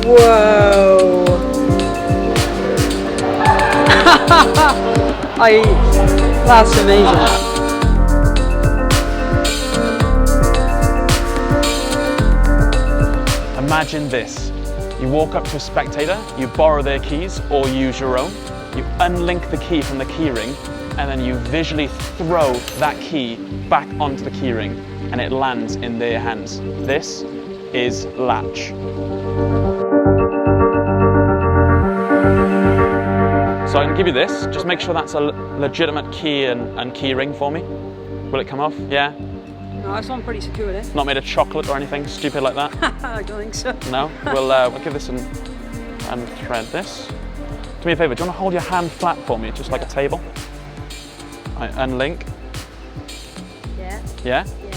Whoa! That's amazing. Imagine this. You walk up to a spectator, you borrow their keys or use your own, you unlink the key from the keyring, and then you visually throw that key back onto the keyring and it lands in their hands. This is Latch. So I can give you this, just make sure that's a legitimate key and key ring for me. Will it come off? Yeah? No, this one's pretty secure, eh? Not made of chocolate or anything stupid like that? I don't think so. No? We'll give this and thread this. Do me a favour, do you want to hold your hand flat for me, just like a table? I unlink. Yeah. Yeah? Yeah.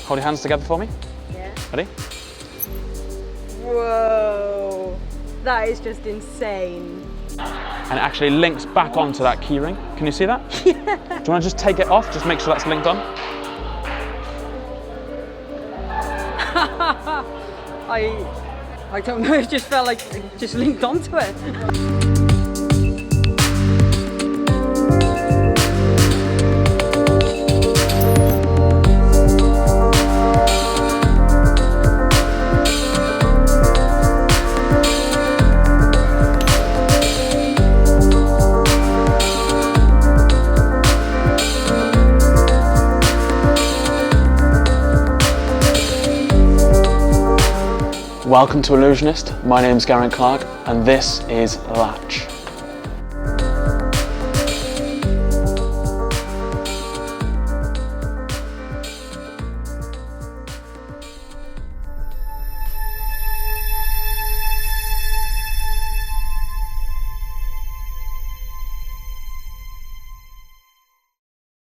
Hold your hands together for me. Yeah. Ready? Whoa! That is just insane. And it actually links back onto that key ring. Can you see that? Yeah. Do you want to just take it off? Just make sure that's linked on. I don't know, it just felt like it just linked onto it. Welcome to Illusionist. My name's Geraint Clarke and this is Latch.